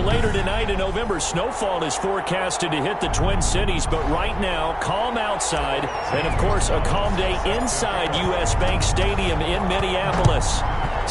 later tonight in November, snowfall is forecasted to hit the Twin Cities, but right now, calm outside, and of course, a calm day inside U.S. Bank Stadium in Minneapolis.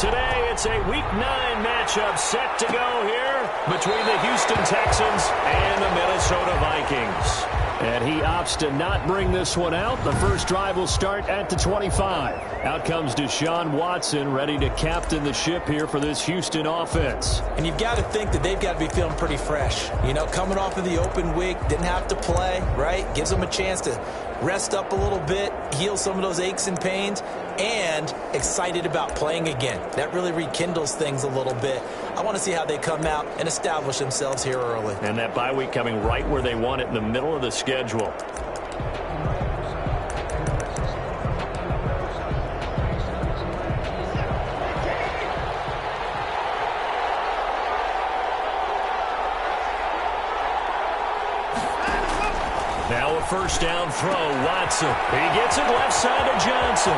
Today, it's a Week 9 matchup set to go here between the Houston Texans and the Minnesota Vikings. And he opts to not bring this one out. The first drive will start at the 25. Out comes Deshaun Watson, ready to captain the ship here for this Houston offense. And you've got to think that they've got to be feeling pretty fresh. You know, coming off of the open week, didn't have to play, right? Gives them a chance to rest up a little bit, heal some of those aches and pains, and excited about playing again. That really rekindles things a little bit. I want to see how they come out and establish themselves here early. And that bye week coming right where they want it, in the middle of the schedule. Now a first down throw, Watson. He gets it left side to Johnson.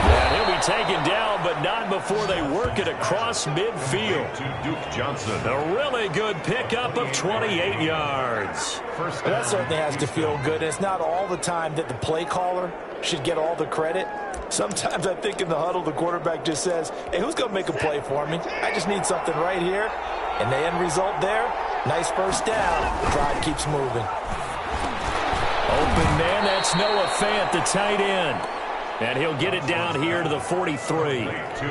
And he'll be taken down, but not before they work it across midfield. To Duke Johnson. A really good pickup of 28 yards. That certainly has to feel good. It's not all the time that the play caller should get all the credit. Sometimes I think in the huddle, the quarterback just says, hey, who's going to make a play for me? I just need something right here. And the end result there, nice first down. The drive keeps moving. Open man, that's Noah Fant, the tight end. And he'll get it down here to the 43.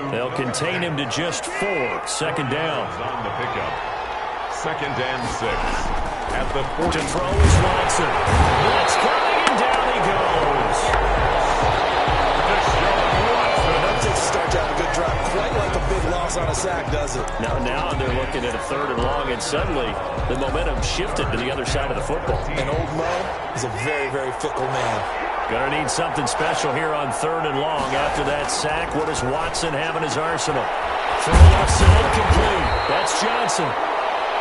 They'll contain him to just 4. Second down. On the pickup. 2nd and 6. At the 40. To throw is Watson. Blitz coming, and down he goes. That starts out a good drive. Quite like a big loss on a sack, does it? Now they're looking at a 3rd and long, and suddenly the momentum shifted to the other side of the football. And old Mo is a very, very fickle man. Gonna need something special here on 3rd and long. After that sack, what does Watson have in his arsenal? Throw left side complete. That's Johnson.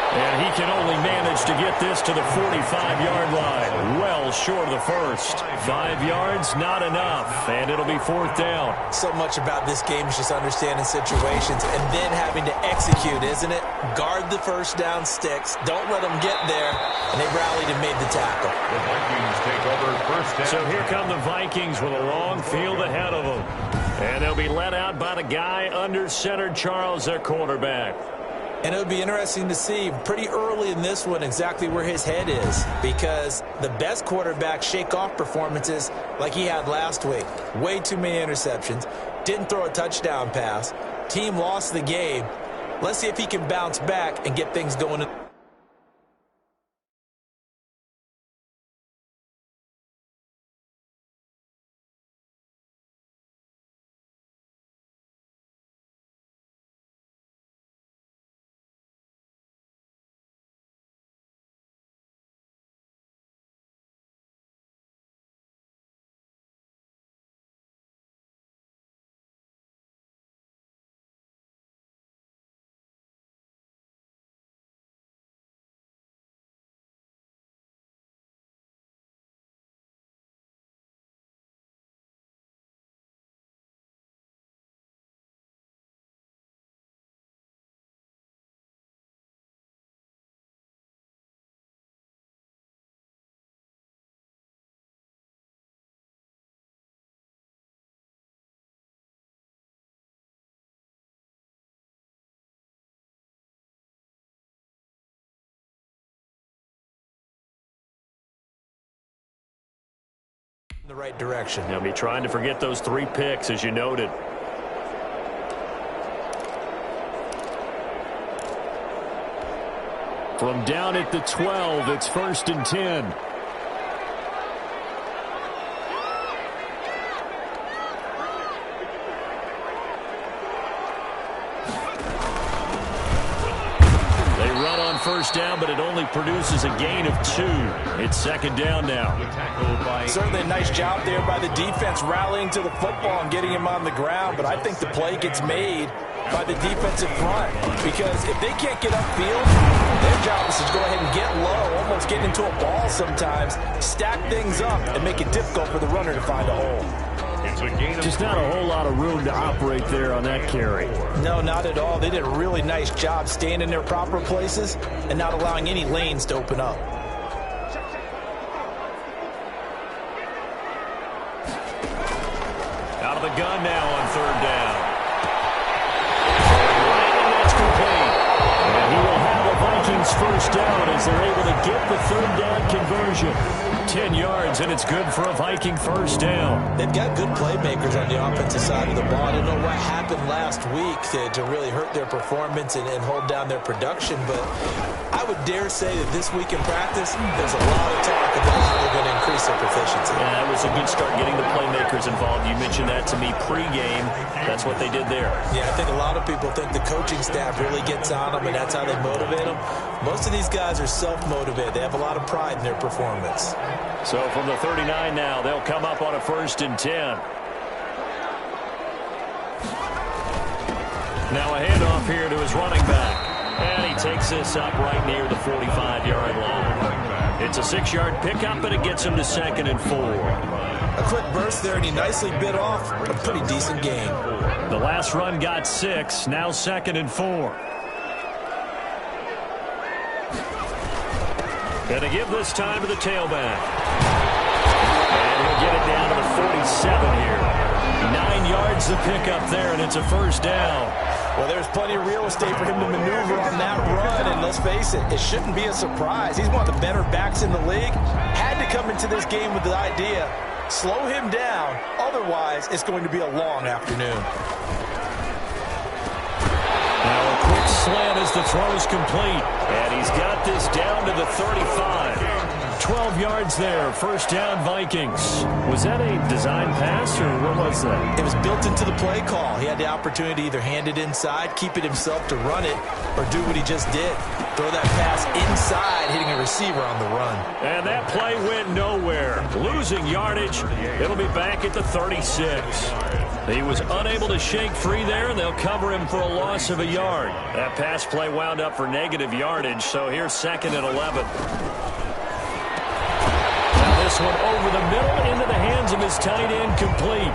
And he can only manage to get this to the 45-yard line. Well short of the first. 5 yards, not enough. And it'll be 4th down. So much about this game is just understanding situations and then having to execute, isn't it? Guard the first down sticks. Don't let them get there. And they rallied and made the tackle. The Vikings take over first down. So here come the Vikings with a long field ahead of them. And they'll be led out by the guy under center, Charles, their quarterback. And it would be interesting to see pretty early in this one exactly where his head is, because the best quarterbacks shake off performances like he had last week. Way too many interceptions. Didn't throw a touchdown pass. Team lost the game. Let's see if he can bounce back and get things going. The right direction. They'll be trying to forget those 3 picks, as you noted. From down at the 12, it's 1st and 10. First down, but it only produces a gain of 2. It's 2nd down now. Certainly a nice job there by the defense rallying to the football and getting him on the ground, but I think the play gets made by the defensive front, because if they can't get upfield, their job is to go ahead and get low, almost get into a ball sometimes, stack things up, and make it difficult for the runner to find a hole. It's a gain of Just not a whole lot of room to operate there on that carry. No, not at all. They did a really nice job staying in their proper places and not allowing any lanes to open up. Out of the gun now on third down. And that's complete. And he will have the Vikings first down as they're able to get the third down conversion. 10 yards, and it's good for a Viking first down. They've got good playmakers on the offensive side of the ball. I don't know what happened last week to really hurt their performance and hold down their production, but I would dare say that this week in practice, there's a lot of talk about how they're going to increase their proficiency. Yeah, that was a good start getting the playmakers involved. You mentioned that to me pregame. That's what they did there. Yeah, I think a lot of people think the coaching staff really gets on them, and that's how they motivate them. Most of these guys are self-motivated. They have a lot of pride in their performance. So from the 39 now, they'll come up on a 1st and 10. Now a handoff here to his running back. And he takes this up right near the 45-yard line. It's a 6-yard pickup, and it gets him to 2nd and 4. A quick burst there, and he nicely bit off a pretty decent gain. The last run got 6, now 2nd and 4. And to give this time to the tailback. And he'll get it down to the 47 here. 9 yards to pick up there, and it's a first down. Well, there's plenty of real estate for him to maneuver on that run, and let's face it, it shouldn't be a surprise. He's one of the better backs in the league. Had to come into this game with the idea, slow him down, otherwise it's going to be a long afternoon. Now a quick slant as the throw is complete, and he's got this down to the 35. 12 yards there, first down Vikings. Was that a design pass, or what was that? It was built into the play call. He had the opportunity to either hand it inside, keep it himself to run it, or do what he just did. Throw that pass inside, hitting a receiver on the run. And that play went nowhere. Losing yardage. It'll be back at the 36. He was unable to shake free there, and they'll cover him for a loss of a yard. That pass play wound up for negative yardage, so here's 2nd and 11. This one over the middle into the hands of his tight end, complete.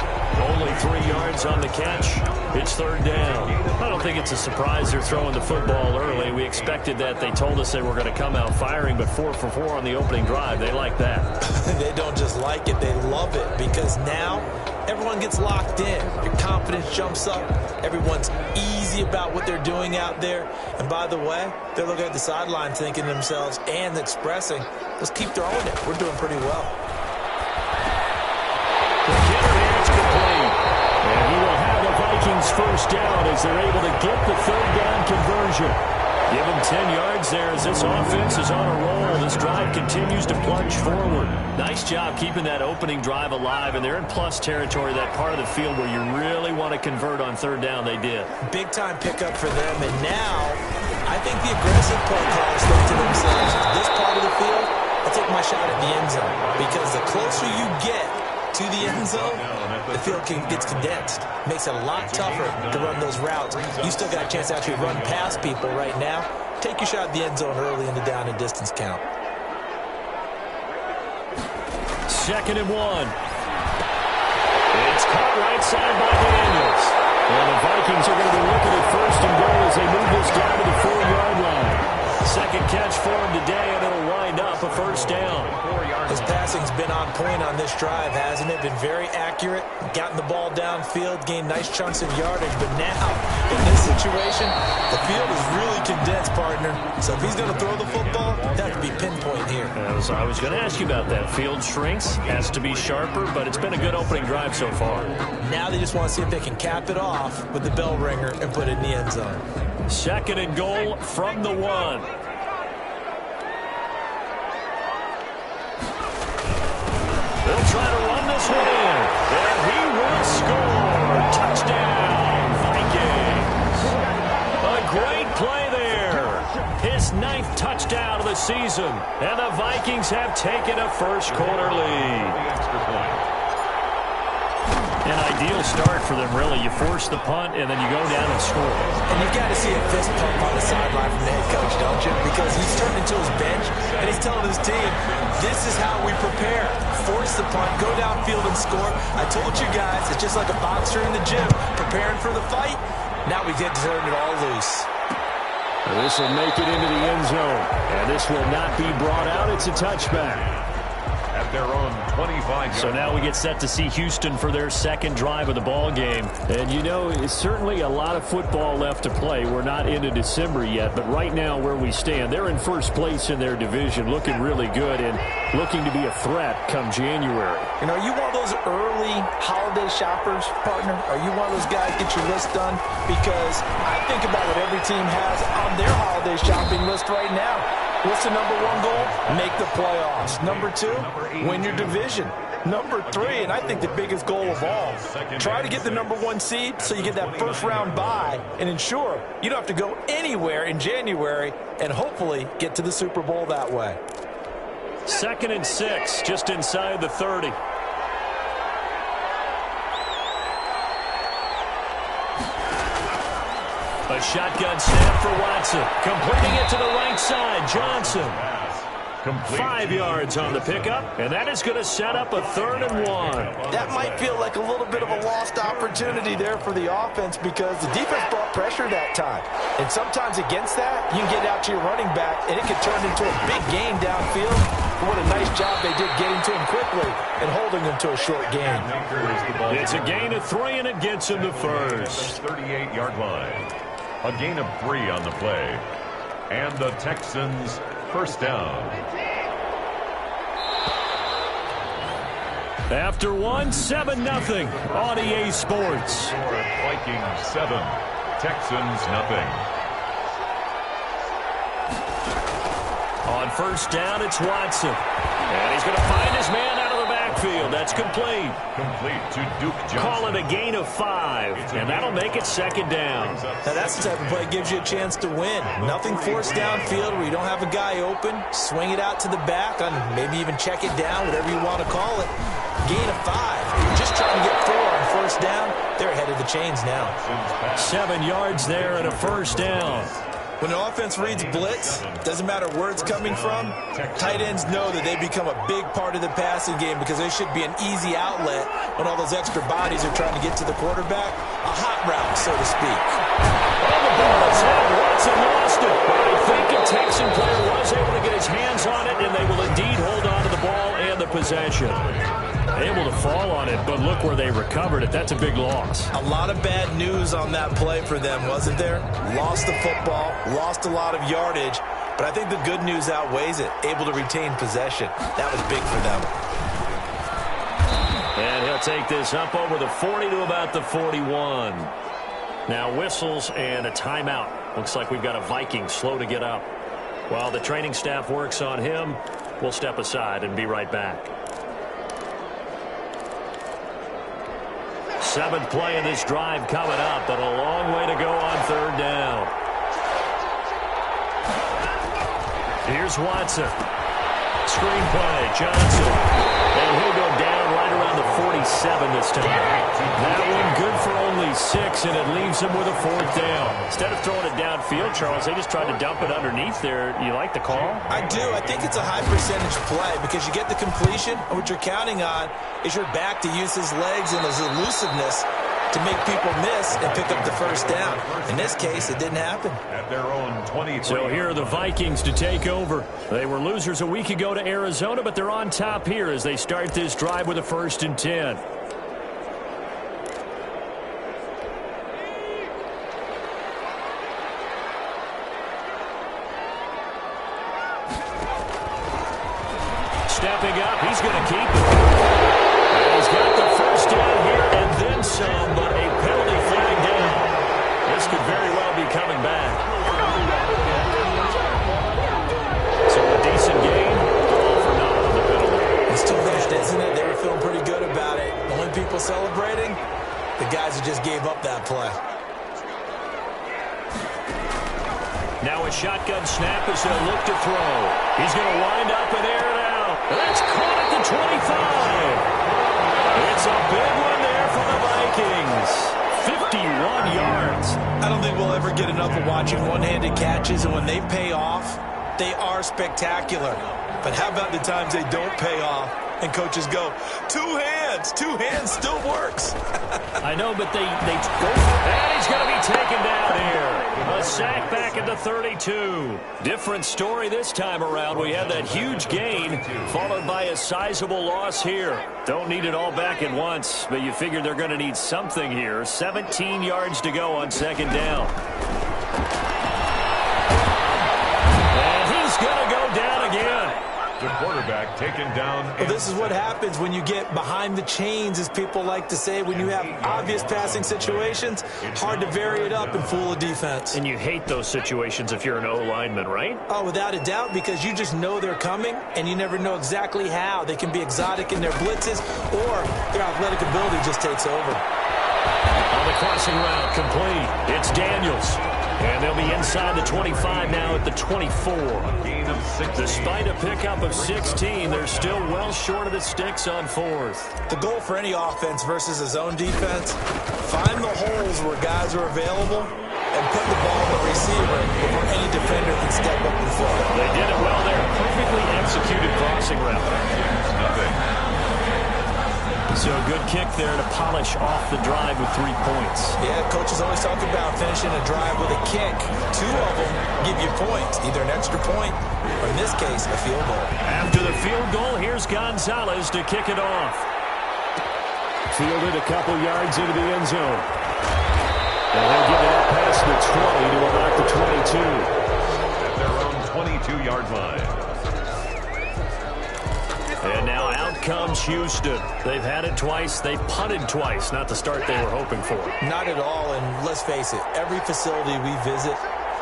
Only 3 yards on the catch. It's third down. I don't think it's a surprise they're throwing the football early. We expected that. They told us they were going to come out firing, but 4 for 4 on the opening drive. They like that. They don't just like it, they love it, because now everyone gets locked in. Your confidence jumps up. Everyone's easy about what they're doing out there. And by the way, they're looking at the sideline thinking to themselves and expressing, let's keep throwing it. We're doing pretty well. The catch complete. And he will have the Vikings first down as they're able to get the third down conversion. Give him 10 yards there as this offense is on a roll. This drive continues to plunge forward. Nice job keeping that opening drive alive, and they're in plus territory, that part of the field where you really want to convert on third down. They did. Big-time pickup for them, and now I think the aggressive play callers think to themselves, this part of the field, I'll take my shot at the end zone, because the closer you get to the end zone, the field gets condensed. Makes it a lot tougher to run those routes. You still got a chance to actually run past people right now. Take your shot at the end zone early in the down and distance count. 2nd and 1. It's caught right side by Daniels. And the Vikings are going to be looking at 1st and goal as they move this down to the 4-yard line. Second catch for him today, and it'll wind up a first down. His passing's been on point on this drive, hasn't it? Been very accurate, gotten the ball downfield, gained nice chunks of yardage. But now, in this situation, the field is really condensed, partner. So if he's going to throw the football, that could be pinpoint here. I was going to ask you about that. Field shrinks, has to be sharper, but it's been a good opening drive so far. Now they just want to see if they can cap it off with the bell ringer and put it in the end zone. 2nd and goal from the 1. They'll try to run this one in, and he will score. Touchdown, Vikings. A great play there. His 9th touchdown of the season, and the Vikings have taken a first-quarter lead. An ideal start for them, really. You force the punt, and then you go down and score. And you've got to see a fist pump on the sideline from the head coach, don't you? Because he's turning to his bench, and he's telling his team, this is how we prepare. Force miss the punt, go downfield and score. I told you guys, it's just like a boxer in the gym, preparing for the fight. Now we get to turn it all loose. This will make it into the end zone, and this will not be brought out. It's a touchback. At their own 25. So now we get set to see Houston for their second drive of the ball game. And you know, it's certainly a lot of football left to play. We're not into December yet, but right now where we stand, they're in first place in their division, looking really good and looking to be a threat come January. You know, are you one of those early holiday shoppers, partner? Are you one of those guys get your list done? Because I think about what every team has on their holiday shopping list right now. What's the number one goal? Make the playoffs. Number two, win your division. Number three, and I think the biggest goal of all, try to get the number one seed so you get that first round bye and ensure you don't have to go anywhere in January and hopefully get to the Super Bowl that way. 2nd and 6, just inside the 30. A shotgun snap for Watson. Completing it to the right side. Johnson. 5 yards on the pickup, and that is going to set up a 3rd and 1. That might feel like a little bit of a lost opportunity there for the offense because the defense brought pressure that time. And sometimes against that, you can get out to your running back, and it can turn into a big gain downfield. And what a nice job they did getting to him quickly and holding him to a short gain. It's a gain of 3, and it gets him to first. 38-yard line. A gain of 3 on the play. And the Texans first down. After 1, 7-0 on EA Sports. Vikings 7, Texans nothing. On first down, it's Watson. And he's going to find his man out of the backfield. That's complete. Complete to Duke Johnson. Call it a gain of 5, and that'll make it 2nd down. Now that's the type of play that gives you a chance to win. Nothing forced downfield where you don't have a guy open. Swing it out to the back on maybe even check it down, whatever you want to call it. Gain of 5. You're just trying to get 4 on first down. They're ahead of the chains now. 7 yards there and a first down. When an offense reads blitz, doesn't matter where it's coming from, tight ends know that they become a big part of the passing game because there should be an easy outlet when all those extra bodies are trying to get to the quarterback. A hot route, so to speak. Oh, the ball is out. Watson lost it. But I think a Texan player was able to get his hands on it, and they will indeed hold on to the ball and the possession. Able to fall on it, but look where they recovered it. That's a big loss. A lot of bad news on that play for them, wasn't there? Lost the football, lost a lot of yardage, but I think the good news outweighs it. Able to retain possession. That was big for them. And he'll take this up over the 40 to about the 41. Now whistles and a timeout. Looks like we've got a Viking slow to get up. While the training staff works on him, we'll step aside and be right back. 7th play of this drive coming up, but a long way to go on 3rd down. Here's Watson. Screen play, Johnson. And he'll go down right around the 47 this time. That one good for only 6, and it leaves him with a 4th down. Instead of throwing it downfield, Charles, they just tried to dump it underneath there. You like the call? I do. I think it's a high percentage play because you get the completion, and what you're counting on is your back to use his legs and his elusiveness to make people miss and pick up the first down. In this case, it didn't happen. At their own 23. So here are the Vikings to take over. They were losers a week ago to Arizona, but they're on top here as they start this drive with a 1st and 10. Stepping up, he's going to keep it. And he's got the first down here and then some, but a penalty flag down. This could very well be coming back. So a decent game, all for naught on the penalty. It's too bad, isn't it? They were feeling pretty good about it. The only people celebrating, the guys who just gave up that play. Now a shotgun snap as they'll look to throw. He's going to wind up and air it out. That's caught at the 25. It's a big one there for the Vikings. 51 yards. I don't think we'll ever get enough of watching one-handed catches, and when they pay off, they are spectacular. But how about the times they don't pay off and coaches go, two hands still works. I know, but they go. And he's going to be taken down here. A sack back at the 32. Different story this time around. We had that huge gain followed by a sizable loss here. Don't need it all back at once, but you figure they're going to need something here. 17 yards to go on second down. And he's going to go down again. The quarterback taken down. Well, this is what happens when you get behind the chains, as people like to say. When you have obvious passing situations, hard to vary it up and fool a defense. And you hate those situations if you're an O-lineman, right? Oh, without a doubt, because you just know they're coming, and you never know exactly how. They can be exotic in their blitzes, or their athletic ability just takes over. On the crossing route, complete. It's Daniels. And they'll be inside the 25 now at the 24. Despite a pickup of 16, they're still well short of the sticks on fourth. The goal for any offense versus a zone defense, find the holes where guys are available and put the ball in the receiver before any defender can step up and throw it. They did it well there. Perfectly executed crossing route. So a good kick there to polish off the drive with 3 points. Yeah, coaches always talk about finishing a drive with a kick. 2 of them give you points, either an extra point or, in this case, a field goal. After the field goal, here's Gonzalez to kick it off. Fielded a couple yards into the end zone. And they'll give it up past the 20 to about the 22. At their own 22-yard line. And now out comes Houston. They've had it twice. They've punted twice. Not the start they were hoping for. Not at all, and let's face it, every facility we visit,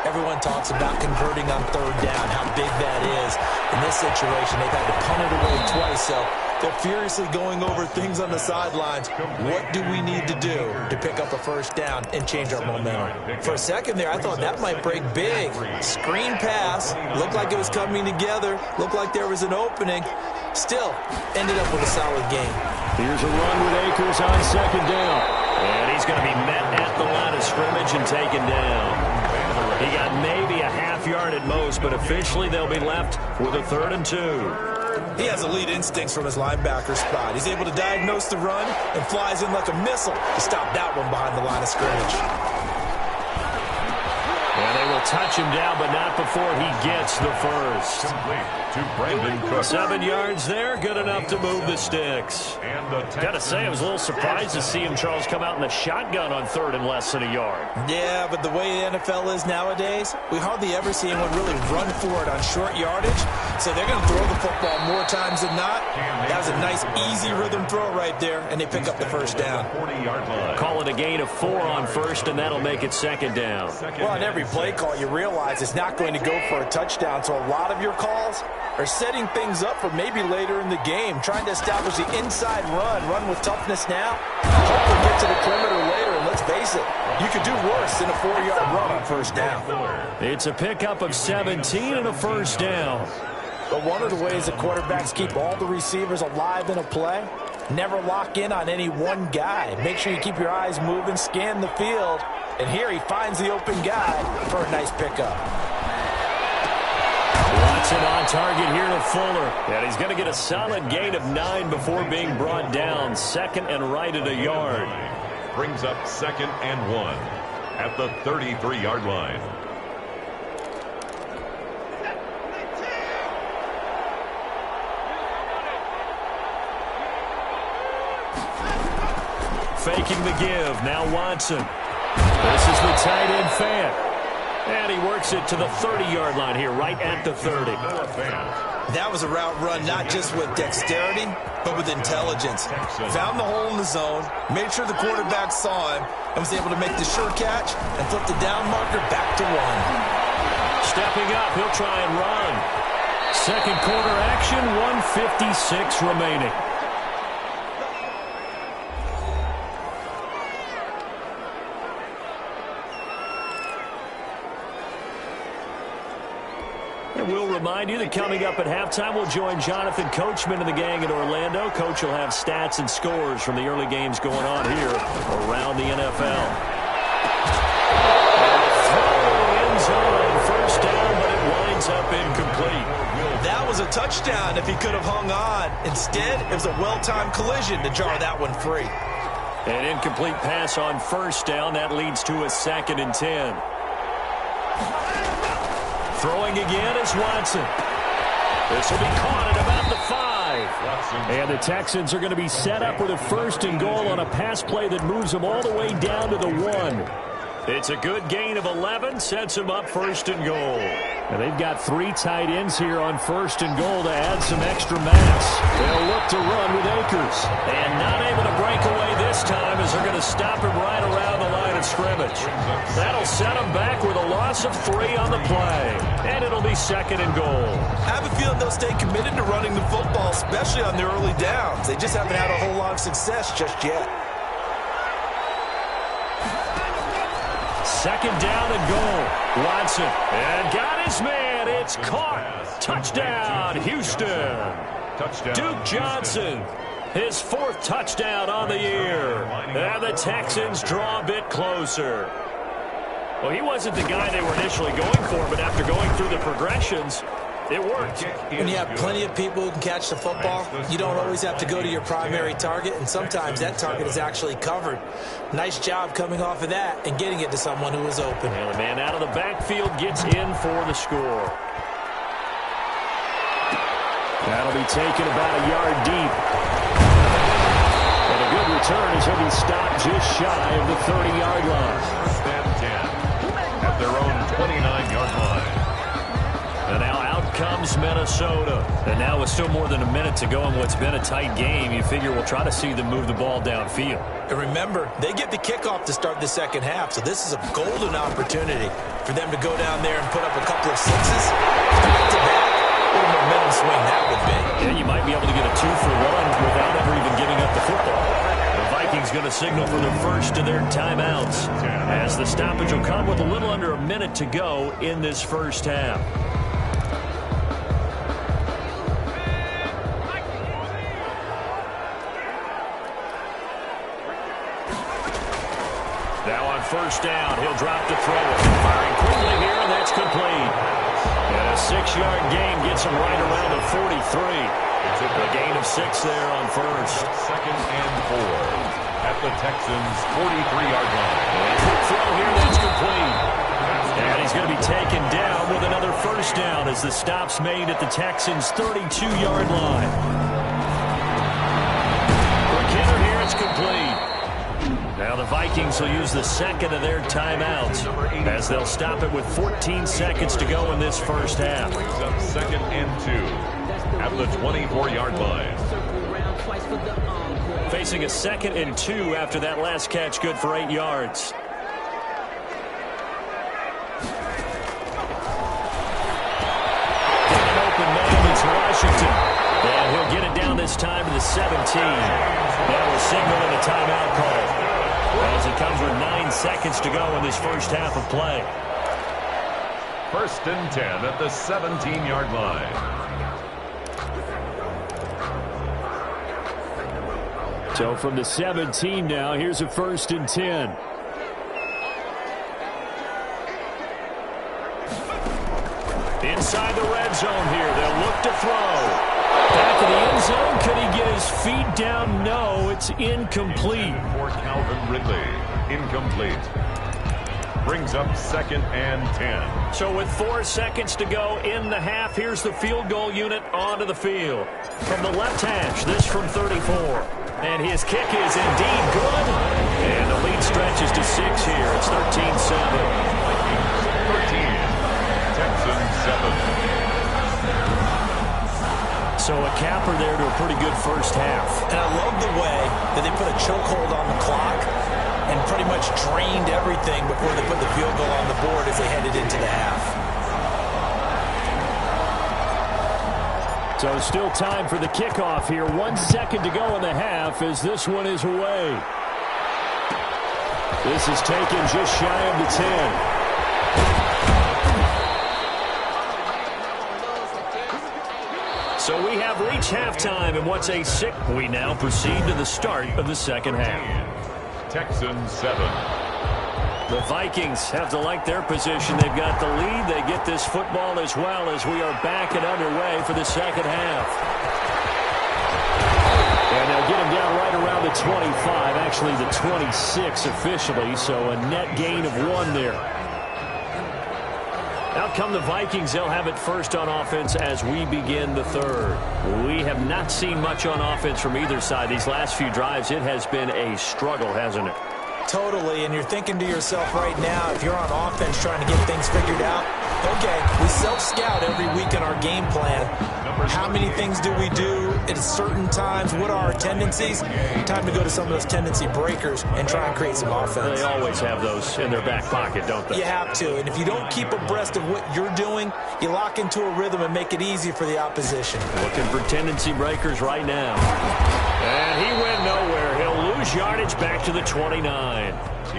everyone talks about converting on third down, how big that is. In this situation, they've had to punt it away twice, so they're furiously going over things on the sidelines. What do we need to do to pick up a first down and change our momentum? For a second there, I thought that might break big. Screen pass, looked like it was coming together, looked like there was an opening. Still, ended up with a solid game. Here's a run with Akers on second down. And he's going to be met at the line of scrimmage and taken down. He got maybe a half yard at most, but officially they'll be left with a 3rd and 2. He has elite instincts from his linebacker spot. He's able to diagnose the run and flies in like a missile to stop that one behind the line of scrimmage. And they will touch him down, but not before he gets the first. To Brandon Cook. 7 yards there, good enough to move the sticks. Got to say, I was a little surprised to see him, Charles, come out in the shotgun on 3rd and less than a yard. Yeah, but the way the NFL is nowadays, we hardly ever see anyone really run for it on short yardage. So they're going to throw the football more times than not. That was a nice, easy rhythm throw right there, and they pick up the first down. Call it a gain of 4 on first, and that'll make it second down. Well, on every play call, you realize it's not going to go for a touchdown. So a lot of your calls are setting things up for maybe later in the game, trying to establish the inside run with toughness now, hopefully get to the perimeter later, and let's face it, you could do worse than a 4-yard run on first down. It's a pickup of 17 and a first down. But one of the ways that quarterbacks keep all the receivers alive in a play, never lock in on any one guy. Make sure you keep your eyes moving, scan the field, and here he finds the open guy for a nice pickup. Watson on target here to Fuller. And he's going to get a solid gain of 9 before being brought down. 2nd and right at a yard. Brings up 2nd and 1 at the 33-yard line. Faking the give. Now Watson. This is the tight end fan. And he works it to the 30-yard line here, right at the 30. That was a route run not just with dexterity, but with intelligence. Found the hole in the zone, made sure the quarterback saw him, and was able to make the sure catch and flip the down marker back to 1. Stepping up, he'll try and run. Second quarter action, 1:56 remaining. And we'll remind you that coming up at halftime, we'll join Jonathan Coachman and the gang in Orlando. Coach will have stats and scores from the early games going on here around the NFL. End zone, first down, but it winds up incomplete. That was a touchdown if he could have hung on. Instead, it was a well-timed collision to jar that one free. An incomplete pass on first down. That leads to a 2nd and 10. Throwing again is Watson. This will be caught at about the 5. And the Texans are going to be set up with a 1st and goal on a pass play that moves them all the way down to the 1. It's a good gain of 11, sets them up 1st and goal. Now they've got 3 tight ends here on 1st and goal to add some extra mass. They'll look to run with Akers. And not able to break away this time as they're going to stop him right around the line of scrimmage. That'll set them back with a loss of 3 on the play. And it'll be 2nd and goal. I have a feeling they'll stay committed to running the football, especially on their early downs. They just haven't had a whole lot of success just yet. 2nd down and goal. Watson. And got his man. It's caught. Touchdown, Houston. Duke Johnson. His 4th touchdown on the year. And the Texans draw a bit closer. Well, he wasn't the guy they were initially going for, but after going through the progressions, it worked. When you have plenty of people who can catch the football, you don't always have to go to your primary target, and sometimes that target is actually covered. Nice job coming off of that and getting it to someone who was open. And the man out of the backfield gets in for the score. That'll be taken about a yard deep. And a good return as he'll be stopped just shy of the 30-yard line. 1st and 10 at their own 29-yard line. And now out comes Minnesota. And now with still more than a minute to go in what's been a tight game, you figure we'll try to see them move the ball downfield. And remember, they get the kickoff to start the second half, so this is a golden opportunity for them to go down there and put up a couple of 6s. Back-to-back, what a momentum swing that would be. Yeah, you might be able to get a 2-for-1 without ever even giving up the football. The Vikings going to signal for the first of their timeouts, as the stoppage will come with a little under a minute to go in this first half. Now on 1st down, he'll drop to throw it. Firing quickly here, and that's complete. And a 6-yard gain gets him right around the 43. It's a gain of 6 there on 1st. 2nd and 4 at the Texans' 43-yard line. And a quick throw here, that's complete. And he's going to be taken down with another 1st down as the stop's made at the Texans' 32-yard line. For Kinner here, it's complete. Now the Vikings will use the 2nd of their timeouts as they'll stop it with 14 seconds to go in this first half. 2nd and 2 at the 24-yard line. Facing a 2nd and 2 after that last catch, good for 8 yards. Got an open man, it's Washington. And he'll get it down this time to the 17. That will signal in a timeout call. As it comes with 9 seconds to go in this first half of play. 1st and 10 at the 17-yard line. So from the 17 now, here's a 1st and 10. Inside the red zone here, they'll look to throw. Back of the end zone, could he get his feet down? No, it's incomplete. For Calvin Ridley, incomplete. Brings up 2nd and 10. So with 4 seconds to go in the half, here's the field goal unit onto the field. From the left hash, this from 34. And his kick is indeed good. And the lead stretches to 6 here. It's 13-7. 13. Texans 7. So a capper there to a pretty good first half. And I love the way that they put a chokehold on the clock and pretty much drained everything before they put the field goal on the board as they headed into the half. So still time for the kickoff here. 1 second to go in the half as this one is away. This is taken just shy of the 10. So we have reached halftime in what's a 6. We now proceed to the start of the second half. Texans 7. The Vikings have to like their position. They've got the lead. They get this football as well as we are back and underway for the second half. And they'll get him down right around the 25, actually the 26 officially, so a net gain of 1 there. Out come the Vikings. They'll have it first on offense as we begin the third. We have not seen much on offense from either side. These last few drives, it has been a struggle, hasn't it? Totally, and you're thinking to yourself right now, if you're on offense trying to get things figured out, okay, we self-scout every week in our game plan. How many things do we do at certain times? What are our tendencies? Time to go to some of those tendency breakers and try and create some offense. They always have those in their back pocket, don't they? You have to, and if you don't keep abreast of what you're doing, you lock into a rhythm and make it easy for the opposition. Looking for tendency breakers right now. And he went nowhere. He'll lose yardage back to the 29.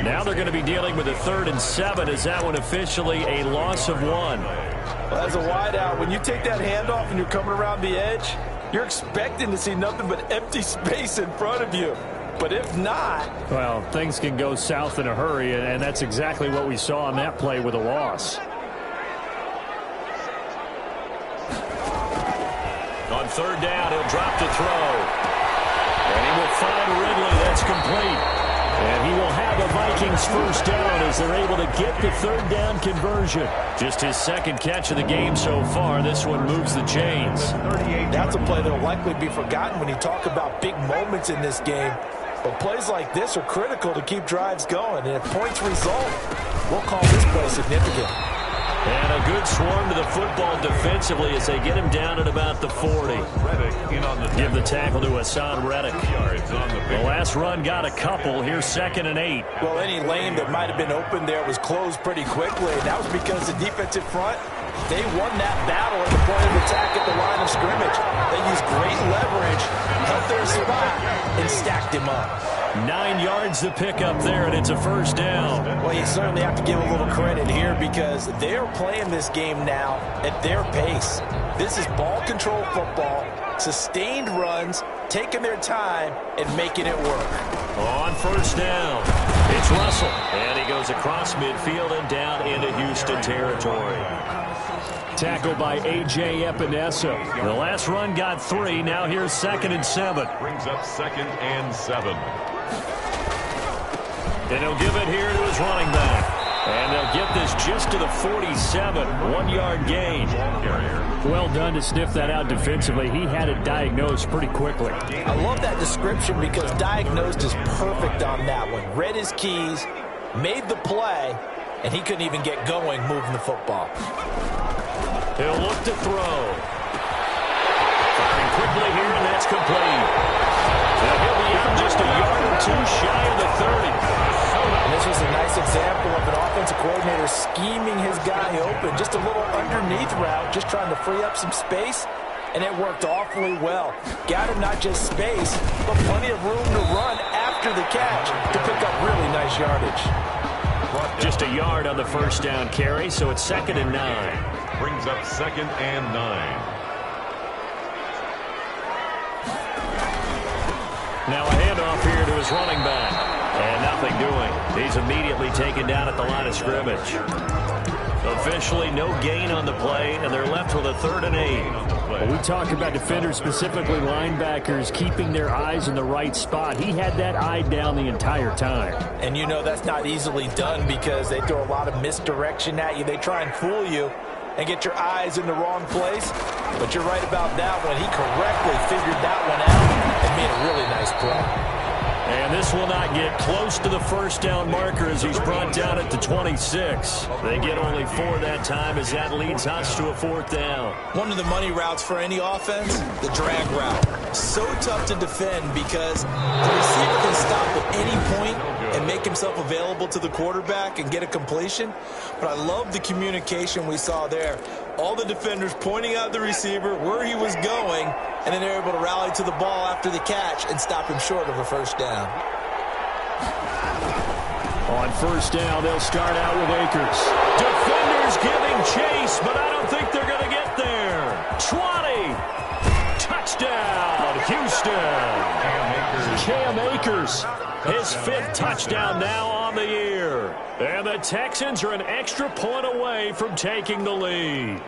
Now they're going to be dealing with a 3rd and 7. Is that one officially a loss of 1? Well, as a wideout, when you take that handoff and you're coming around the edge, you're expecting to see nothing but empty space in front of you. But if not... Well, things can go south in a hurry, and that's exactly what we saw on that play with a loss. On 3rd down, he'll drop to throw. And he will find Ridley. That's complete. And he will have a Vikings first down as they're able to get the 3rd down conversion. Just his 2nd catch of the game so far. This one moves the chains. That's a play that will likely be forgotten when you talk about big moments in this game. But plays like this are critical to keep drives going. And if points result, we'll call this play significant. And a good swarm to the football defensively as they get him down at about the 40. Give the tackle to Hassan Reddick. The last run got a couple. Here's 2nd and 8. Well, any lane that might have been open there was closed pretty quickly. And that was because the defensive front, they won that battle at the point of attack at the line of scrimmage. They used great leverage, held their spot, and stacked him up. 9 yards to pick up there, and it's a first down. Well, you certainly have to give a little credit here because they're playing this game now at their pace. This is ball control football, sustained runs, taking their time, and making it work. On first down, it's Russell, and he goes across midfield and down into Houston territory. Tackled by A.J. Epinesa. The last run got 3. Now here's 2nd and 7. Brings up 2nd and 7. And he'll give it here to his running back. And they'll get this just to the 47. 1-yard gain. Well done to sniff that out defensively. He had it diagnosed pretty quickly. I love that description because diagnosed is perfect on that one. Read his keys, made the play, and he couldn't even get going moving the football. He'll look to throw. Firing quickly here, and that's complete. Now he'll be out just a yard or 2 shy of the 30. And this was a nice example of an offensive coordinator scheming his guy open. Just a little underneath route, just trying to free up some space, and it worked awfully well. Got him not just space, but plenty of room to run after the catch to pick up really nice yardage. Just a yard on the first down carry, so it's 2nd and 9. Brings up 2nd and 9. Now a handoff here to his running back. And nothing doing. He's immediately taken down at the line of scrimmage. Officially no gain on the play, and they're left with a 3rd and 8. Well, we talk about defenders, specifically linebackers, keeping their eyes in the right spot. He had that eye down the entire time. And you know that's not easily done because they throw a lot of misdirection at you. They try and fool you and get your eyes in the wrong place. But you're right about that one. He correctly figured that one out and made a really nice play. And this will not get close to the first down marker as he's brought down at the 26. They get only 4 that time as that leads us to a 4th down. One of the money routes for any offense, the drag route. So tough to defend because the receiver can stop at any point and make himself available to the quarterback and get a completion. But I love the communication we saw there. All the defenders pointing out the receiver where he was going, and then they're able to rally to the ball after the catch and stop him short of a first down. On first down, they'll start out with Akers. Defenders giving chase, but I don't think they're going to get there. 20. Touchdown, Houston. Cam Akers, his 5th touchdown now on the year. And the Texans are an extra point away from taking the lead.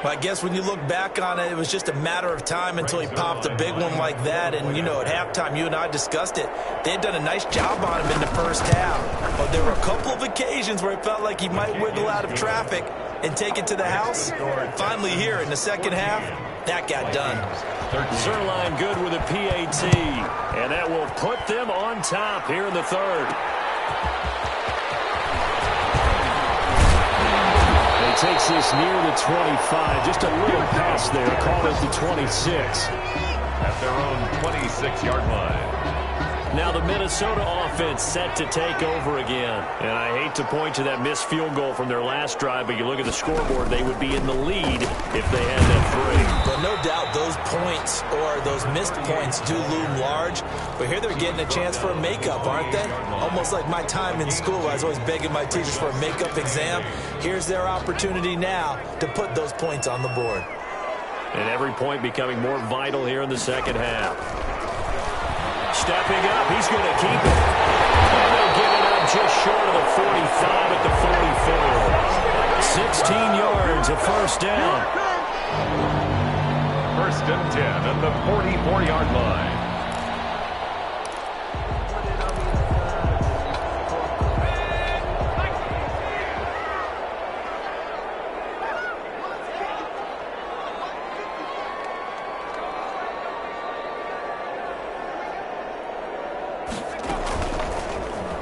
Well, I guess when you look back on it, it was just a matter of time until he popped a big one like that. And, you know, at halftime, you and I discussed it. They had done a nice job on him in the first half. But there were a couple of occasions where it felt like he might wiggle out of traffic and take it to the house. Finally here in the second half, that got done. Zerline good with a PAT. And that will put them on top here in the third. He takes this near the 25. Just a little pass there. Call it the 26. At their own 26-yard line. Now the Minnesota offense set to take over again. And I hate to point to that missed field goal from their last drive, but you look at the scoreboard, they would be in the lead if they had that three. But no doubt those points or those missed points do loom large. But here they're getting a chance for a makeup, aren't they? Almost like my time in school. I was always begging my teachers for a makeup exam. Here's their opportunity now to put those points on the board. And every point becoming more vital here in the second half. Stepping up, he's going to keep it. And they'll give it up just short of the 45 at the 44. 16 yards, a first down. First and 10 at the 44-yard line.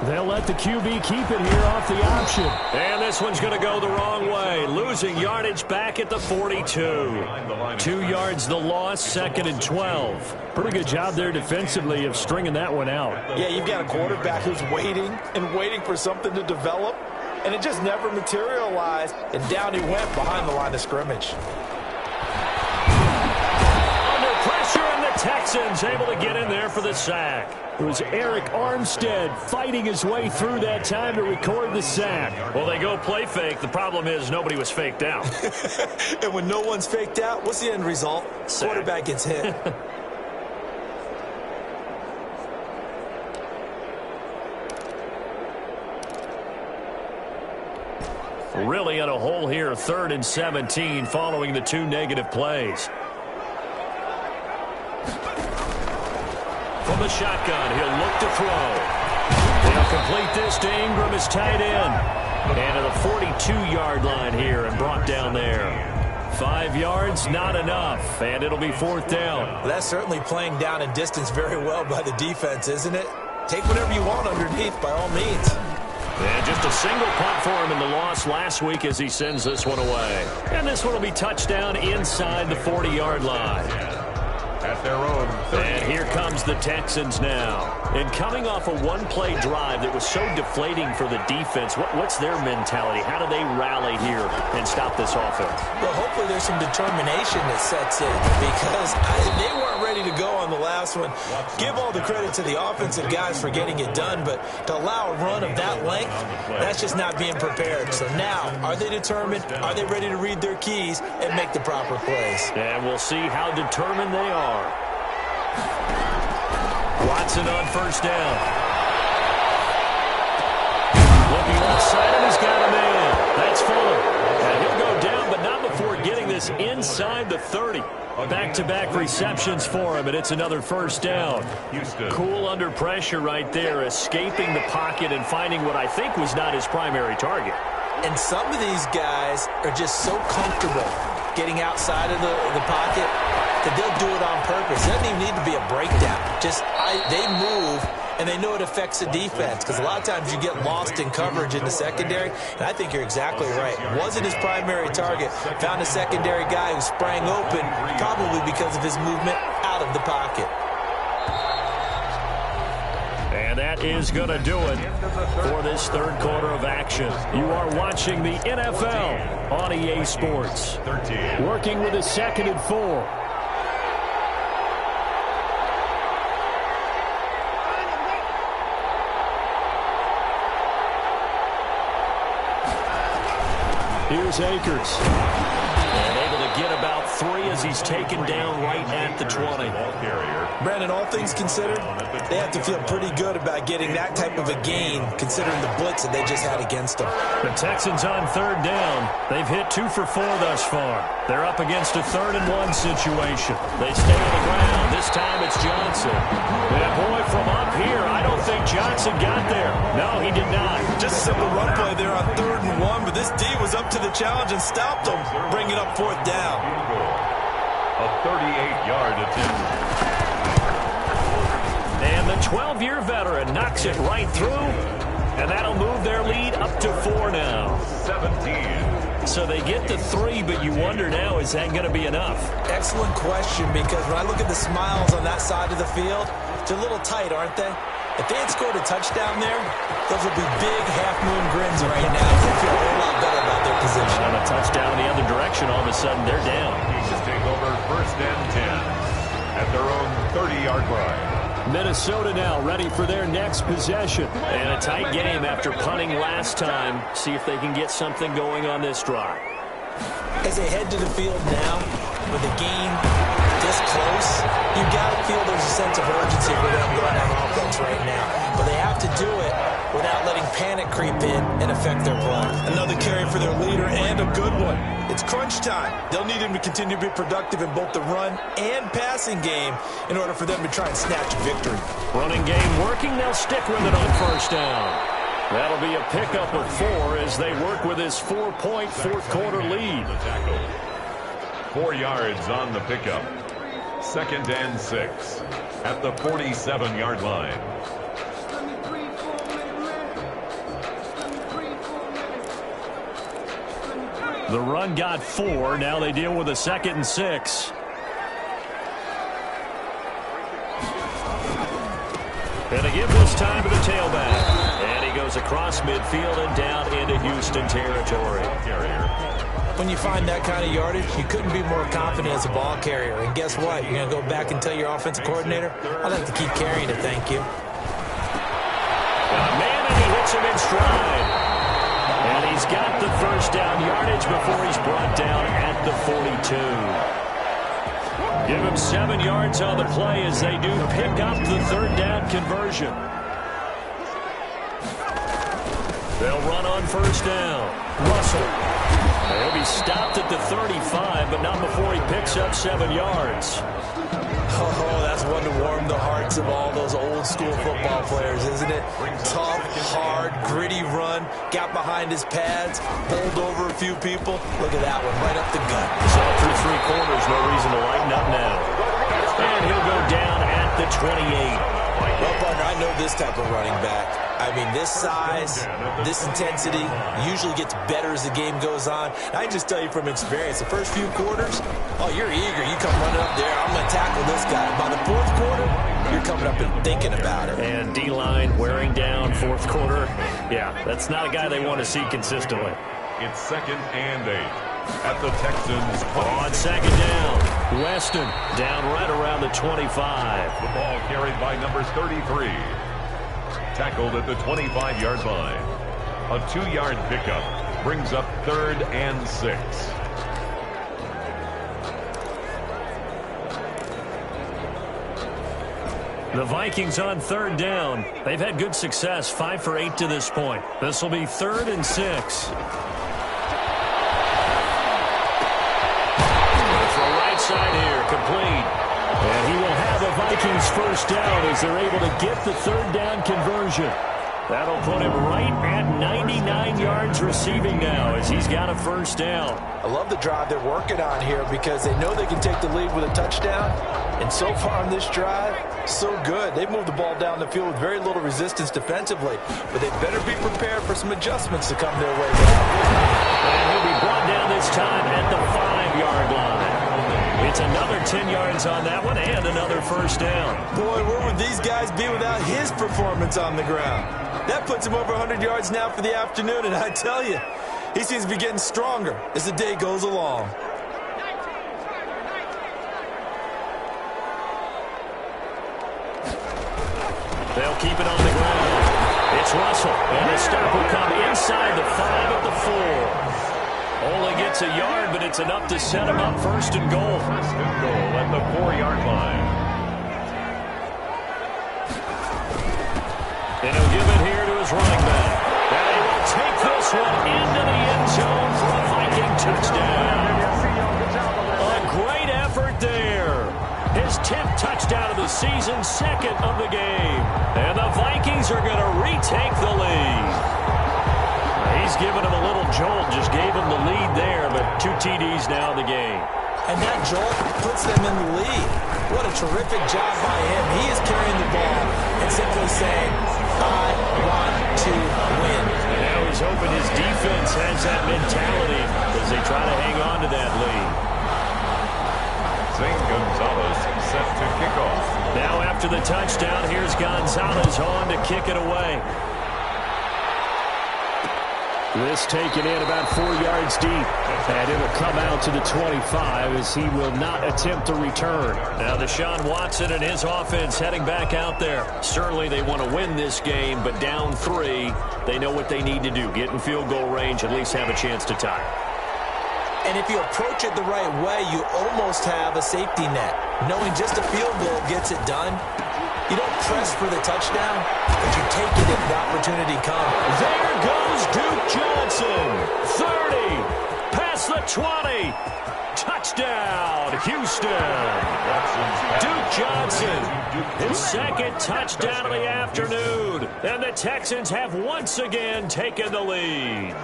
They'll let the QB keep it here off the option. And this one's going to go the wrong way. Losing yardage back at the 42. 2 yards the loss, 2nd and 12. Pretty good job there defensively of stringing that one out. Yeah, you've got a quarterback who's waiting and waiting for something to develop, and it just never materialized, and down he went behind the line of scrimmage. Under pressure, and the Texans able to get in there for the sack. It was Eric Armstead fighting his way through that time to record the sack. Well, they go play fake. The problem is nobody was faked out. And when no one's faked out, what's the end result? Sack. Quarterback gets hit. Really in a hole here, 3rd and 17 following the 2 negative plays. From the shotgun, he'll look to throw. He'll complete this to Ingram, his tight end. And to the 42-yard line here and brought down there. 5 yards, not enough, and it'll be 4th down. Well, that's certainly playing down and distance very well by the defense, isn't it? Take whatever you want underneath, by all means. And just a single punt for him in the loss last week as he sends this one away. And this one will be touchdown inside the 40-yard line. At their own 30. And here comes the Texans now. And coming off a one-play drive that was so deflating for the defense, what's their mentality? How do they rally here and stop this offense? Well, hopefully there's some determination that sets in because they weren't ready to go on the last one. Give all the credit to the offensive guys for getting it done, but to allow a run of that length, that's just not being prepared. So now, are they determined? Are they ready to read their keys and make the proper plays? And we'll see how determined they are. Watson on first down. Looking left side, and he's got a man. That's Fuller. And he'll go down, but not before getting this inside the 30. Back-to-back receptions for him, and it's another first down. Houston. Cool under pressure right there, escaping the pocket and finding what I think was not his primary target. And some of these guys are just so comfortable getting outside of the pocket that they'll do it on purpose. It doesn't even need to be a breakdown. They move, and they know it affects the defense because a lot of times you get lost in coverage in the secondary, and I think you're exactly right. Wasn't his primary target. Found a secondary guy who sprang open, probably because of his movement out of the pocket. And that is going to do it for this third quarter of action. You are watching the NFL on EA Sports. 13. Working with a 2nd and 4. Here's Akers. And able to get about 3 as he's taken down right at the 20. Brandon, all things considered, they have to feel pretty good about getting that type of a gain considering the blitz that they just had against them. The Texans on 3rd down. They've hit 2 for 4 thus far. They're up against a 3rd and 1 situation. They stay on the ground. This time it's Johnson. And boy, from up here, I don't think Johnson got there. No, he did not. Just a simple run play there on 3rd and 1, but this D was up to the challenge and stopped them, bringing up 4th down. A 38-yard attempt. And the 12-year veteran knocks it right through, and that'll move their lead up to 4 now. 17. So they get to 3, but you wonder now, is that going to be enough? Excellent question, because when I look at the smiles on that side of the field, they're a little tight, aren't they? If they had scored a touchdown there, those would be big half-moon grins right now. They feel a whole lot better about their position. On a touchdown the other direction, all of a sudden they're down. Just take over 1st and 10 at their own 30-yard line. Minnesota now ready for their next possession. And a tight game after punting last time. See if they can get something going on this drive. As they head to the field now, with the game this close, you got to feel there's a sense of urgency for them going on offense right now. But they have to do it without letting panic creep in and affect their play. Another carry for their leader, and a good one. It's crunch time. They'll need him to continue to be productive in both the run and passing game in order for them to try and snatch a victory. Running game working. They'll stick with it on 1st down. That'll be a pickup of 4 as they work with his 4-point 4th quarter lead. 4 yards on the pickup. 2nd and 6 at the 47-yard line. The run got 4. Now they deal with a 2nd and 6. And they give this time to the tailback. And he goes across midfield and down into Houston territory. When you find that kind of yardage, you couldn't be more confident as a ball carrier. And guess what? You're going to go back and tell your offensive coordinator, I'd like to keep carrying it, thank you. Man, and he hits him in stride. And he's got the 1st down yardage before he's brought down at the 42. Give him 7 yards on the play as they do pick up the 3rd down conversion. They'll run on 1st down. Russell. He'll be stopped at the 35, but not before he picks up 7 yards. Oh, that's one to warm the hearts of all those old-school football players, isn't it? Tough, hard, gritty run, got behind his pads, bowled over a few people. Look at that one, right up the gut. So through 3 quarters, no reason to lighten up now. And he'll go down at the 28. Well, partner, I know this type of running back. I mean, this size, this intensity usually gets better as the game goes on. I can just tell you from experience, the first few quarters, oh, you're eager. You come running up there, I'm going to tackle this guy. By the 4th quarter, you're coming up and thinking about it. And D-line wearing down 4th quarter. Yeah, that's not a guy they want to see consistently. It's 2nd and 8 at the Texans. On 2nd down, Weston down right around the 25. The ball carried by numbers 33. Tackled at the 25-yard line. A 2-yard pickup brings up 3rd and 6. The Vikings on 3rd down. They've had good success, 5 for 8 to this point. This will be 3rd and 6. From right side here, complete. And he will have a Vikings 1st down as they're able to get the 3rd down conversion. That'll put him right at 99 yards receiving now as he's got a 1st down. I love the drive they're working on here because they know they can take the lead with a touchdown. And so far on this drive, so good. They've moved the ball down the field with very little resistance defensively. But they better be prepared for some adjustments to come their way. And he'll be brought down this time at the 5-yard line. It's another 10 yards on that one and another 1st down. Boy, where would these guys be without his performance on the ground? That puts him over 100 yards now for the afternoon, and I tell you, he seems to be getting stronger as the day goes along. They'll keep it on the ground. It's Russell, and the stop will come inside the 5 at the 4. Only gets a yard, but it's enough to set him up first and goal. First and goal at the 4-yard line. And he'll give it here to his running back. And he will take this one into the end zone for a Viking touchdown. A great effort there. His 10th touchdown of the season, second of the game. And the Vikings are going to retake the lead. He's given him a little jolt, just gave him the lead there, but 2 TDs now in the game. And that jolt puts them in the lead. What a terrific job by him. He is carrying the ball and simply saying, I want to win. And now he's hoping his defense has that mentality as they try to hang on to that lead. Zane Gonzalez set to kick off. Now after the touchdown, here's Gonzalez on to kick it away. This taken in about 4 yards deep. And it'll come out to the 25 as he will not attempt to return. Now Deshaun Watson and his offense heading back out there. Certainly they want to win this game, but down 3, they know what they need to do. Get in field goal range, at least have a chance to tie. And if you approach it the right way, you almost have a safety net. Knowing just a field goal gets it done. You don't press for the touchdown, but you take it if the opportunity comes. There goes Duke Johnson. 30. Past the 20. Touchdown, Houston. Duke Johnson, his second touchdown of the afternoon. And the Texans have once again taken the lead.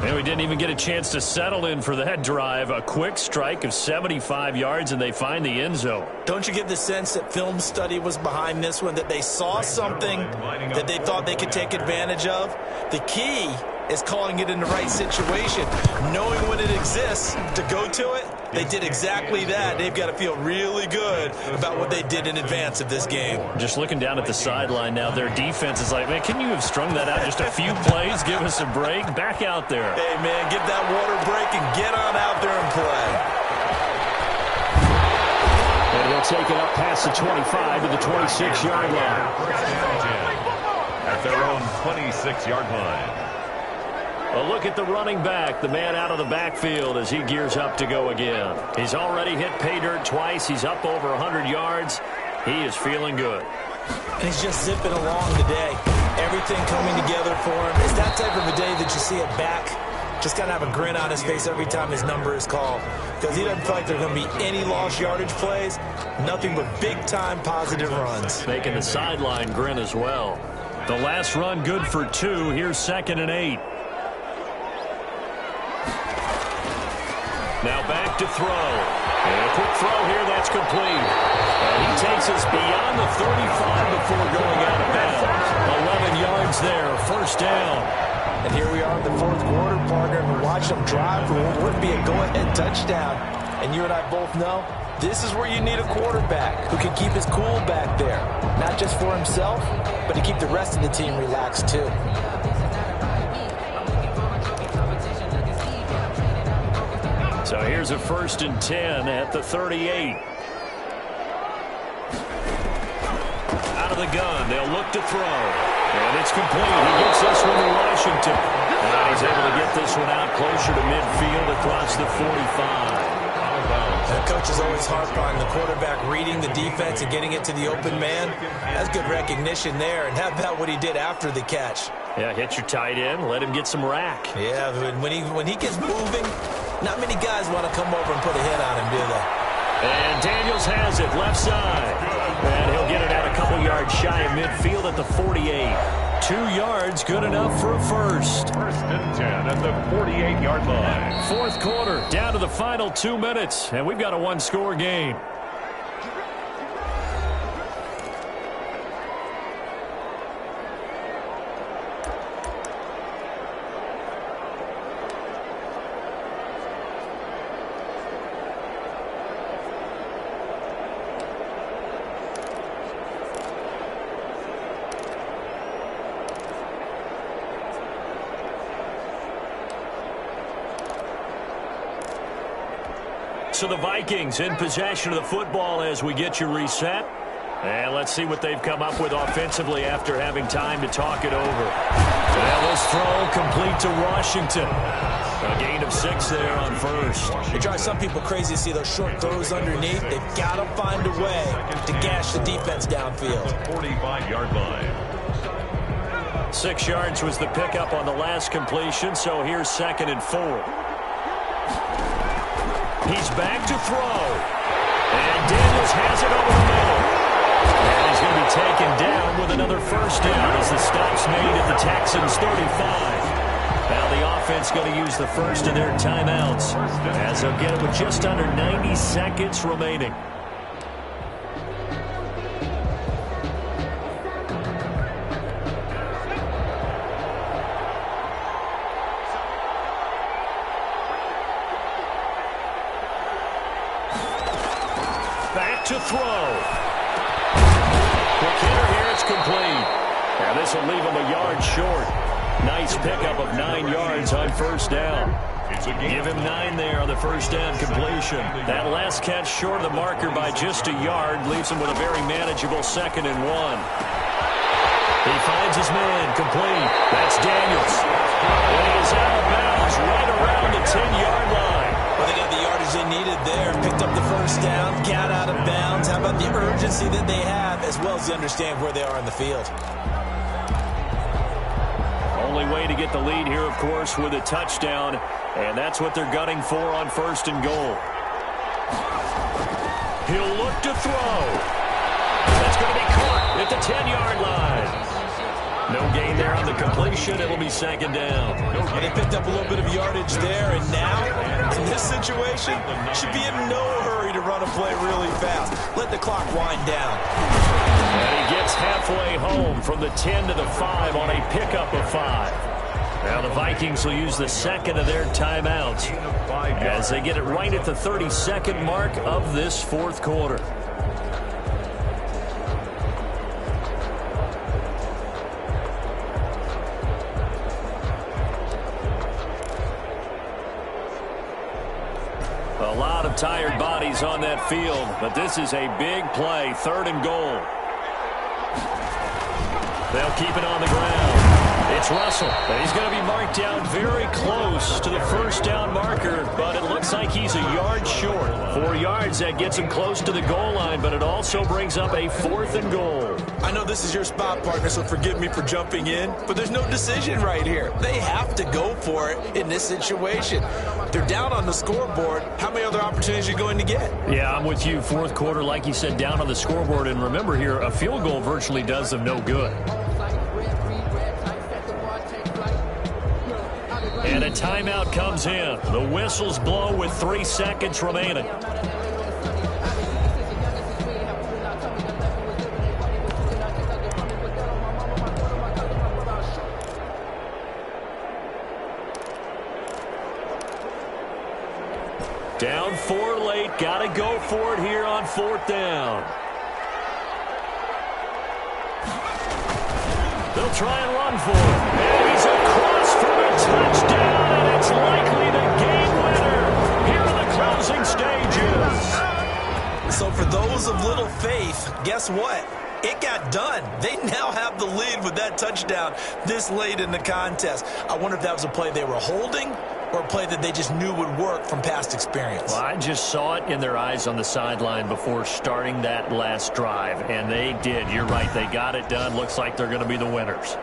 And we didn't even get a chance to settle in for that drive. A quick strike of 75 yards, and they find the end zone. Don't you get the sense that film study was behind this one, that they saw something that they thought they could take advantage of? The key is calling it in the right situation, knowing when it exists to go to it. They did exactly that. They've got to feel really good about what they did in advance of this game. Just looking down at the sideline now, their defense is like, man, can you have strung that out just a few plays? Give us a break. Back out there. Hey, man, get that water break and get on out there and play. And they'll take it up past the 25 to the 26-yard line. At their own 26-yard line. A look at the running back, the man out of the backfield as he gears up to go again. He's already hit pay dirt twice. He's up over 100 yards. He is feeling good. And he's just zipping along today. Everything coming together for him. It's that type of a day that you see it back. Just got to have a grin on his face every time his number is called. Because he doesn't feel like there are going to be any lost yardage plays. Nothing but big-time positive runs. Making the sideline grin as well. The last run good for 2. Here's 2nd and 8. Now back to throw. And a quick throw here, that's complete. And he takes us beyond the 35 before going out of bounds. 11 yards there, first down. And here we are in the fourth quarter, partner, and we watch them drive for what would be a go-ahead touchdown. And you and I both know this is where you need a quarterback who can keep his cool back there. Not just for himself, but to keep the rest of the team relaxed too. So here's a 1st and 10 at the 38. Out of the gun, they'll look to throw. And it's complete. He gets this one to Washington. And he's able to get this one out closer to midfield across the 45. The coaches always harp on the quarterback reading the defense and getting it to the open man. That's good recognition there. And how about what he did after the catch? Yeah, hit your tight end, let him get some rack. Yeah, when he gets moving, not many guys want to come over and put a hit on him, do they? And Daniels has it, left side. And he'll get it out a couple yards shy of midfield at the 48. 2 yards, good enough for a first. 1st and 10 at the 48-yard line. Fourth quarter, down to the final 2 minutes, and we've got a one-score game. So the Vikings in possession of the football as we get you reset. And let's see what they've come up with offensively after having time to talk it over. Well, this throw complete to Washington. A gain of 6 there on first. It drives some people crazy to see those short throws underneath. They've got to find a way to gash the defense downfield. 45-yard line. 6 yards was the pickup on the last completion, so here's 2nd and 4. He's back to throw. And Daniels has it over the middle. And he's going to be taken down with another first down as the stop's made at the Texans' 35. Now the offense going to use the first of their timeouts as they'll get it with just under 90 seconds remaining. Back to throw. Quick hitter here, it's complete. Now this will leave him a yard short. Nice pickup of 9 yards on first down. Give him 9 there on the first down completion. That last catch short of the marker by just a yard leaves him with a very manageable 2nd and 1. He finds his man complete. That's Daniels. And he is out of bounds right around the 10-yard line. Well, they got the yardage they needed there. Picked up the first down, got out of bounds. How about the urgency that they have as well as they understand where they are in the field? Only way to get the lead here, of course, with a touchdown, and that's what they're gunning for on 1st and goal. He'll look to throw. That's going to be caught at the 10-yard line. No gain there on the completion. It'll be 2nd down. Well, they picked up a little bit of yardage there, and now, in this situation, should be in no hurry to run a play really fast. Let the clock wind down. And he gets halfway home from the 10 to the 5 on a pickup of 5. Now the Vikings will use the 2nd of their timeouts as they get it right at the 32nd mark of this 4th quarter. A lot of tired bodies on that field, but this is a big play, 3rd and goal. They'll keep it on the ground. It's Russell, and he's going to be marked down very close to the first down marker, but it looks like he's a yard short. 4 yards, that gets him close to the goal line, but it also brings up a 4th and goal. I know this is your spot, partner, so forgive me for jumping in, but there's no decision right here. They have to go for it in this situation. They're down on the scoreboard. How many other opportunities are you going to get? Yeah, I'm with you. 4th quarter, like you said, down on the scoreboard, and remember here, a field goal virtually does them no good. And a timeout comes in. The whistles blow with 3 seconds remaining. Down 4 late. Got to go for it here on 4th down. They'll try and run for it. And he's across for the touchdown, and it's likely the game winner here in the closing stages. So for those of little faith, guess what? It got done. They now have the lead with that touchdown this late in the contest. I wonder if that was a play they were holding or a play that they just knew would work from past experience. Well, I just saw it in their eyes on the sideline before starting that last drive, and they did. You're right. They got it done. Looks like they're going to be the winners.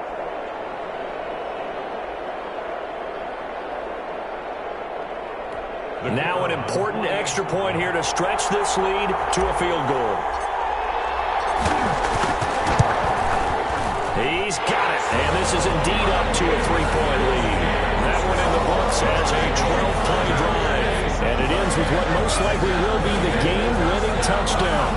Now an important extra point here to stretch this lead to a field goal. He's got it, and this is indeed up to a 3-point lead. That one in the books as a 12-play drive, and it ends with what most likely will be the game-winning touchdown.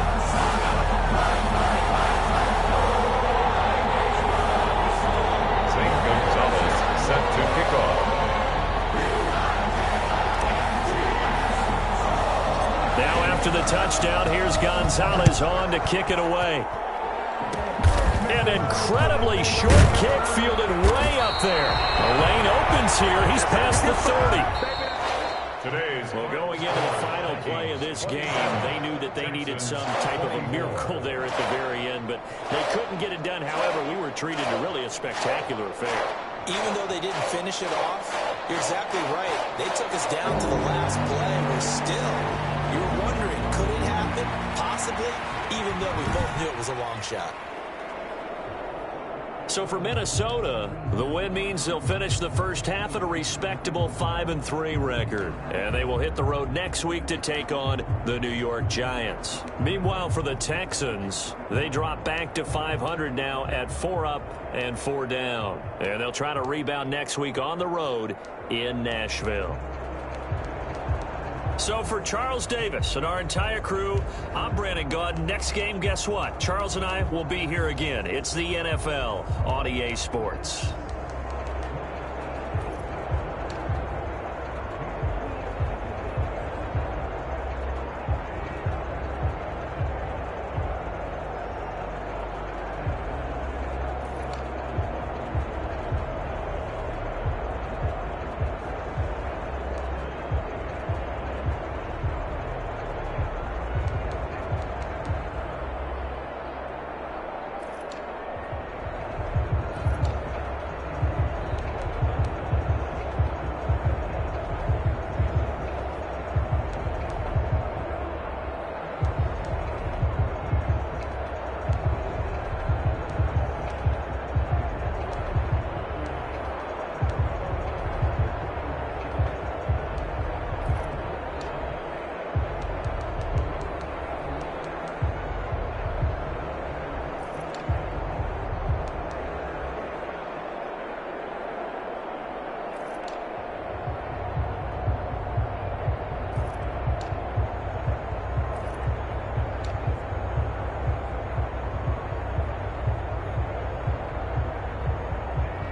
St. Gonzalez set to kick off. Now after the touchdown, here's Gonzalez on to kick it away. An incredibly short kick fielded way up there. The lane opens here. He's past the 30. today's Well, going into the final play of this game, they knew that they needed some type of a miracle there at the very end, but they couldn't get it done. However, we were treated to really a spectacular affair. Even though they didn't finish it off, you're exactly right. They took us down to the last play, and we're still. You were wondering, could it happen? Possibly, even though we both knew it was a long shot. So for Minnesota, the win means they'll finish the first half at a respectable 5-3 record. And they will hit the road next week to take on the New York Giants. Meanwhile, for the Texans, they drop back to 500 now at 4 up and 4 down. And they'll try to rebound next week on the road in Nashville. So for Charles Davis and our entire crew, I'm Brandon Gaudin. Next game, guess what? Charles and I will be here again. It's the NFL on EA Sports.